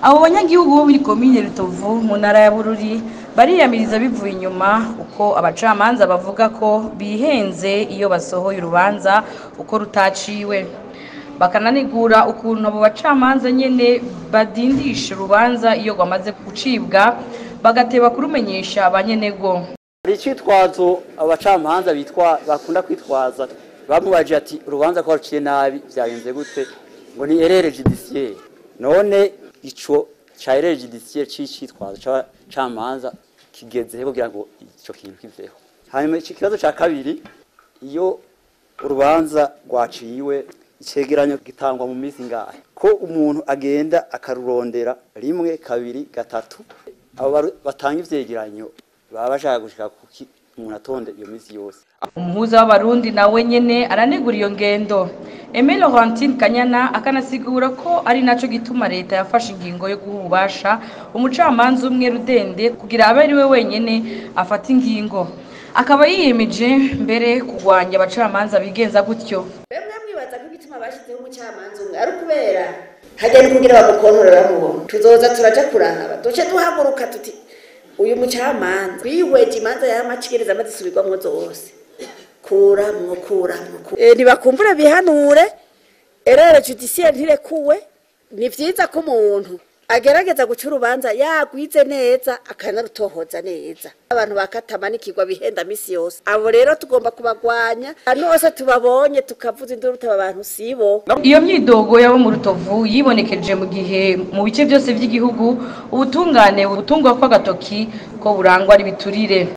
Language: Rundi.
abo banyagihugu bo muri komine Rutovu mu ntara ya Bururi bariyamiriza bivuye inyuma uko abacamanza bavuga ko bihenze iyo basohoye urubanza uko rutaciwe, bakananigura ukuntu abo bacamanza nyene badindisha urubanza iyo rwamaze gucibwa bagateba kurumenyesha abanyenego. Hari icitwazo abacamanza bakunda kwitwaza, bamubaje ati urubanza ko ruciye nabi vyagenze gute, ngo ni erreur judiciaire. None ico ca erreur judiciaire c'icitwazo c'abacamanza kigezeho kugira ngo ico kintu kiveho. Hanyuma ikibazo ca kabiri, iyo urubanza rwaciwe icegeranyo gitangwa mu minsi ngahe, ko umuntu agenda akarurondera rimwe kabiri gatatu, abo batanga ivyegeranyo baba bashaka gushika kuki umuntu atonde iyo minsi yose. Umuhuza w'abarundi nawe nyene aranegura iyo ngendo. Aimé Laurentine Kanyana akanasigura ko ari naco gituma leta yafashe ingingo yo guhubasha umucamanza umwe rudende kugira abe ari we wenyene afata ingingo, akaba yiyemeje mbere kugwanya abacamanza bigenza gutyo. Bemwe mwibaza ko igituma bashizeho umucamanza umwe ari kubera hajya kugira bamukontorera mubona tuzoza turaja kurahaba duce duhaguruka tuti uyu mucamanza wihweje imanza y'amacikiriza amazisubirwamwo zose kuramwo ntibakumbura bihanure erreur judiciaire ntirekuwe. Ni vyiza ko umuntu agerageza guca urubanza yagwize neza akanarutohoza neza. Abantu bakatamanikirwa bihenda misi yose, abo rero tugomba kubagwanya hano hose tubabonye tukavuza induru taba abantu sibo. Iyo myidogo yabo mu Rutovu yibonekeje mu gihe mu bice byose by'igihugu ubutungane butungwa kwa gatoki ko burangwa ari biturire.